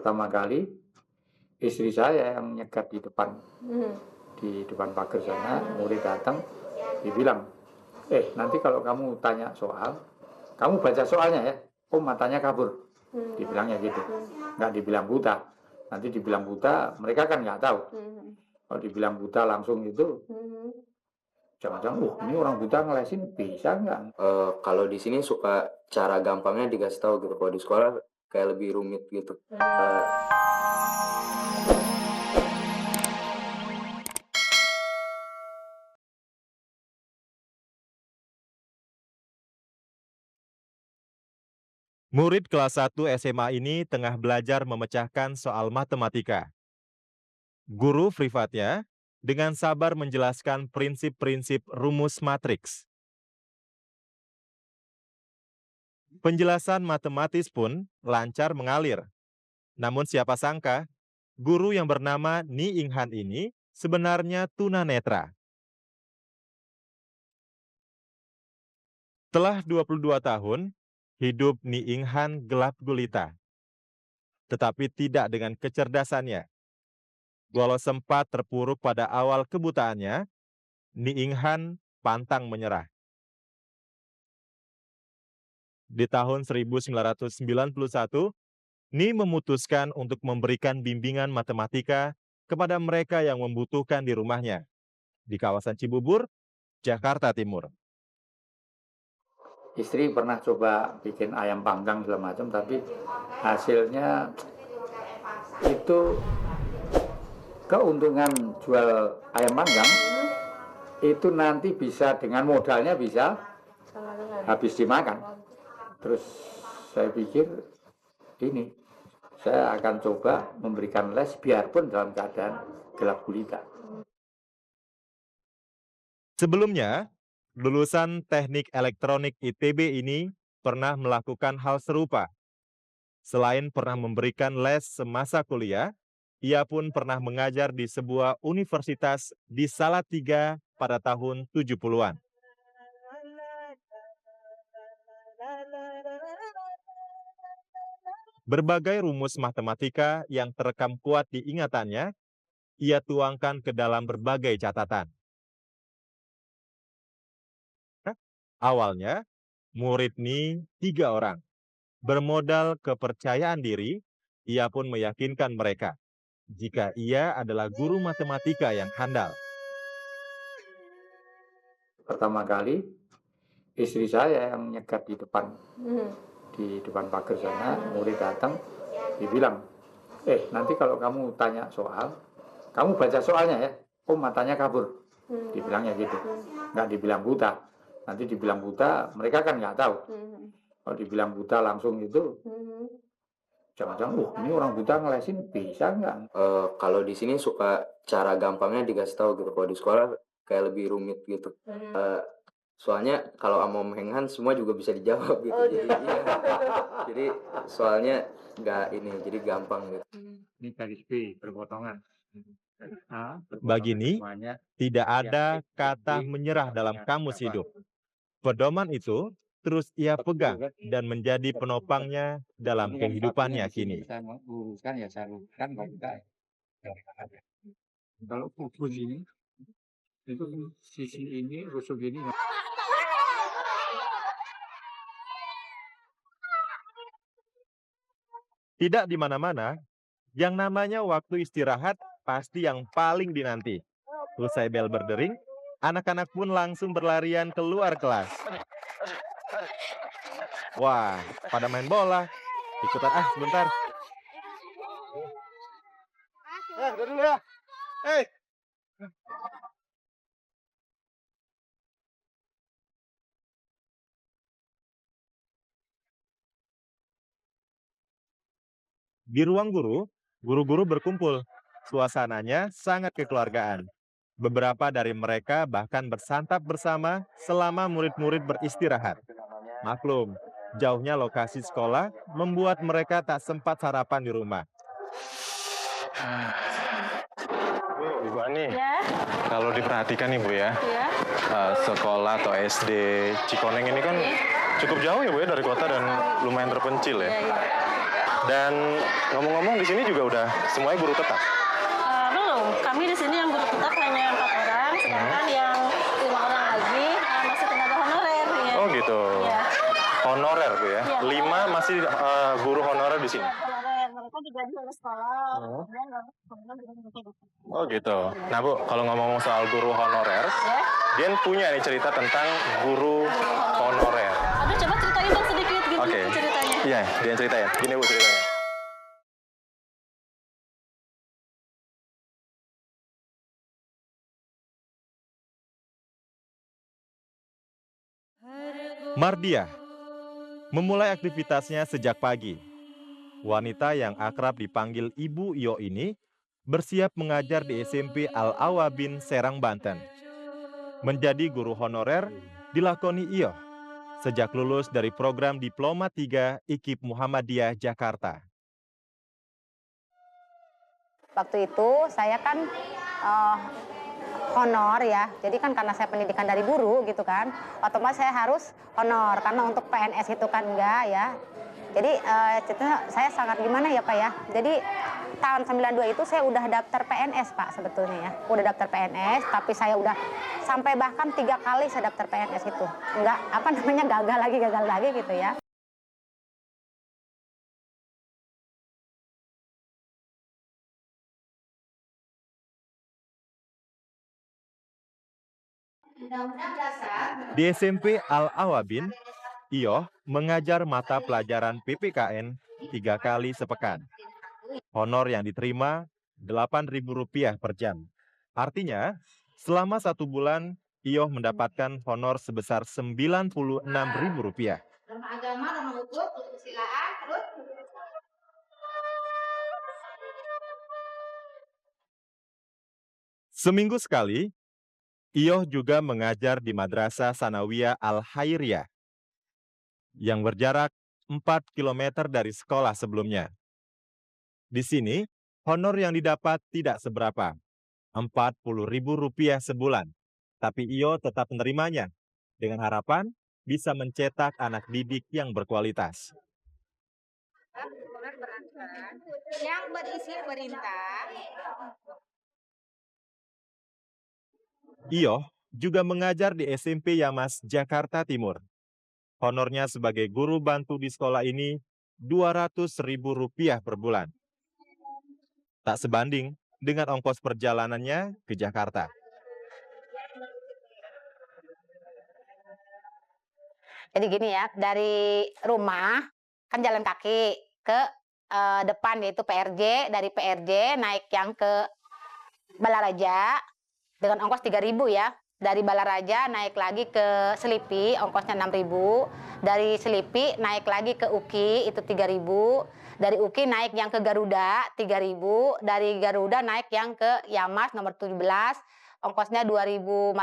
Pertama kali istri saya yang nyegat Hmm. di depan pagar sana, murid datang, dibilang, nanti kalau kamu tanya soal, kamu baca soalnya ya, matanya kabur, dibilangnya gitu, nggak dibilang buta. Nanti dibilang buta, mereka kan nggak tahu. Kalau dibilang buta langsung itu, jangan-jangan, ini orang buta ngelesin bisa nggak? Kalau di sini suka cara gampangnya dikasih tahu gitu. Kalau di sekolah kayak lebih rumit gitu. Murid kelas 1 SMA ini tengah belajar memecahkan soal matematika. Guru privatnya dengan sabar menjelaskan prinsip-prinsip rumus matriks. Penjelasan matematis pun lancar mengalir. Namun siapa sangka, guru yang bernama Ni Inghan ini sebenarnya tunanetra. Setelah 22 tahun, hidup Ni Inghan gelap gulita. Tetapi tidak dengan kecerdasannya. Walau sempat terpuruk pada awal kebutaannya, Ni Inghan pantang menyerah. Di tahun 1991, Ni memutuskan untuk memberikan bimbingan matematika kepada mereka yang membutuhkan di rumahnya, di kawasan Cibubur, Jakarta Timur. Istri pernah coba bikin ayam panggang segala macam, tapi hasilnya itu keuntungan jual ayam panggang itu nanti bisa dengan modalnya bisa habis dimakan. Terus saya pikir ini saya akan coba memberikan les biarpun dalam keadaan gelap gulita. Sebelumnya, lulusan Teknik Elektronik ITB ini pernah melakukan hal serupa. Selain pernah memberikan les semasa kuliah, ia pun pernah mengajar di sebuah universitas di Salatiga pada tahun 70-an. Berbagai rumus matematika yang terekam kuat di ingatannya, ia tuangkan ke dalam berbagai catatan. Awalnya, murid Ni 3 orang. Bermodal kepercayaan diri, ia pun meyakinkan mereka jika ia adalah guru matematika yang handal. Pertama kali istri saya yang nyegat di depan pagar sana, murid datang, dibilang, nanti kalau kamu tanya soal, kamu baca soalnya ya, matanya kabur, dibilangnya gitu, nggak dibilang buta. Nanti dibilang buta, mereka kan nggak tahu. Kalau dibilang buta langsung itu, jangan-jangan, ini orang buta ngelesin bisa nggak? Kalau di sini suka cara gampangnya dikasih tahu gitu. Kalau di sekolah kayak lebih rumit gitu. Soalnya kalau sama Om Henghan semua juga bisa dijawab gitu. Jadi soalnya nggak ini, jadi gampang gitu. Ini garis B berpotongan. Bagi Ni, tidak ada kata menyerah dalam kamus hidup. Pedoman itu terus ia pegang dan menjadi penopangnya dalam kehidupannya kini. Kalau kubus ini, itu sisi ini, rusuk ini. Tidak di mana-mana, yang namanya waktu istirahat pasti yang paling dinanti. Usai bel berdering, anak-anak pun langsung berlarian keluar kelas. Wah, pada main bola. Ikutan sebentar. Udah dulu ya. Di ruang guru, guru-guru berkumpul. Suasananya sangat kekeluargaan. Beberapa dari mereka bahkan bersantap bersama selama murid-murid beristirahat. Maklum, jauhnya lokasi sekolah membuat mereka tak sempat sarapan di rumah. Ibu Ani, Ya, kalau diperhatikan nih Bu ya, ya. sekolah atau SD Cikoneng ini kan cukup jauh ya Bu ya dari kota dan lumayan terpencil ya. Ya. Dan ngomong-ngomong di sini juga udah semuanya guru tetap. Belum, kami di sini yang guru tetap hanya 4 orang, sedangkan yang 5 orang lagi masih tenaga honorer. Ya. Oh gitu. Ya. Honorer Bu ya. Iya. 5 masih guru honorer di sini. Honorer, mereka juga di sekolah. Kemudian juga di Oh gitu. Nah Bu, kalau ngomong soal guru honorer, ya. Dian punya nih cerita tentang guru honorer. Aduh, coba ceritain dong sedikit gitu Oke. ceritanya. Iya, Dian ceritain. Gini Bu ceritanya. Mardiah memulai aktivitasnya sejak pagi. Wanita yang akrab dipanggil Ibu Iyo ini bersiap mengajar di SMP Al-Awabin, Serang, Banten. Menjadi guru honorer dilakoni Iyo sejak lulus dari program Diploma 3 IKIP Muhammadiyah Jakarta. Waktu itu saya kan honor ya, jadi kan karena saya pendidikan dari guru gitu kan, otomatis saya harus honor karena untuk PNS itu kan enggak ya. Jadi saya sangat gimana ya Pak ya, jadi tahun 92 itu saya udah daftar PNS Pak sebetulnya ya, udah daftar PNS, tapi saya udah sampai bahkan 3 kali saya daftar PNS itu, enggak gagal lagi gitu ya. Di SMP Al-Awabin, Iyo mengajar mata pelajaran PPKN 3 kali sepekan. Honor yang diterima Rp8.000 per jam. Artinya, selama 1 bulan, Iyo mendapatkan honor sebesar Rp96.000. Agama, nomor hukum, kesusilaan, terus seminggu sekali, Iyo juga mengajar di Madrasah Sanawiyah Al-Khairiyah yang berjarak 4 km dari sekolah sebelumnya. Di sini, honor yang didapat tidak seberapa, Rp40.000 sebulan. Tapi Iyo tetap menerimanya dengan harapan bisa mencetak anak didik yang berkualitas. yang berisi perintah. Iyo juga mengajar di SMP Yamas, Jakarta Timur. Honornya sebagai guru bantu di sekolah ini Rp200.000 per bulan. Tak sebanding dengan ongkos perjalanannya ke Jakarta. Jadi gini ya, dari rumah kan jalan kaki ke depan yaitu PRJ, dari PRJ naik yang ke Balaraja dengan ongkos 3.000 ya. Dari Balaraja naik lagi ke Selipi, ongkosnya 6.000. Dari Selipi naik lagi ke UKI, itu 3.000. Dari UKI naik yang ke Garuda, 3.000. Dari Garuda naik yang ke Yamas nomor 17, ongkosnya 2.500.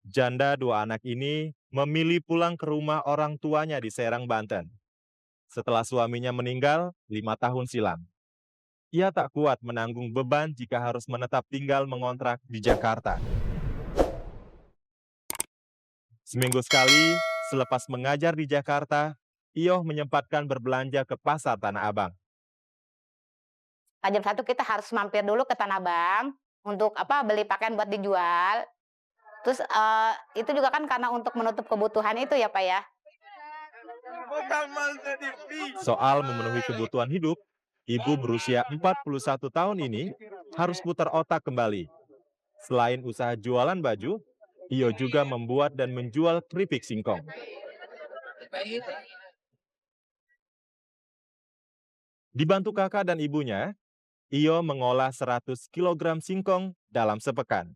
Janda 2 anak ini memilih pulang ke rumah orang tuanya di Serang, Banten. Setelah suaminya meninggal 5 tahun silam. Ia tak kuat menanggung beban jika harus menetap tinggal mengontrak di Jakarta. Seminggu sekali, selepas mengajar di Jakarta, Iyo menyempatkan berbelanja ke pasar Tanah Abang. Jam 1 kita harus mampir dulu ke Tanah Abang untuk beli pakaian buat dijual. Terus itu juga kan karena untuk menutup kebutuhan itu ya Pak ya. Soal memenuhi kebutuhan hidup, ibu berusia 41 tahun ini harus putar otak kembali. Selain usaha jualan baju, Iyo juga membuat dan menjual keripik singkong. Dibantu kakak dan ibunya, Iyo mengolah 100 kg singkong dalam sepekan.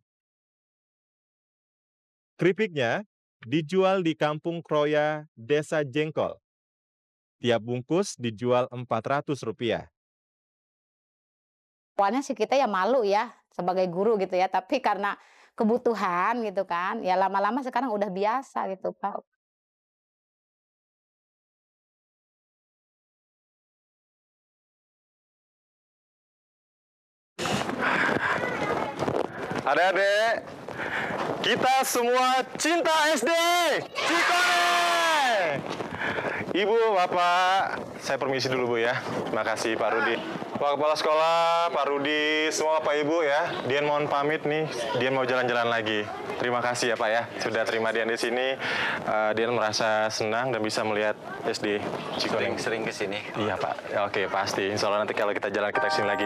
Keripiknya dijual di Kampung Kroya, Desa Jengkol. Tiap bungkus dijual Rp400. Awalnya sih kita ya malu ya sebagai guru gitu ya, tapi karena kebutuhan gitu kan, ya lama-lama sekarang udah biasa gitu Pak. Adik-adik, Kita semua cinta SD Cikoneng. Ibu, Bapak, saya permisi dulu Bu ya. Terima kasih Pak Rudi. Pak Kepala Sekolah, Pak Rudi, semua Bapak Ibu ya. Dian mohon pamit nih, Dian mau jalan-jalan lagi. Terima kasih ya Pak ya, sudah terima Dian di sini. Dian merasa senang dan bisa melihat SD Cikoneng. Sering kesini. Iya Pak, oke pasti. Insya Allah nanti kalau kita jalan kita kesini lagi.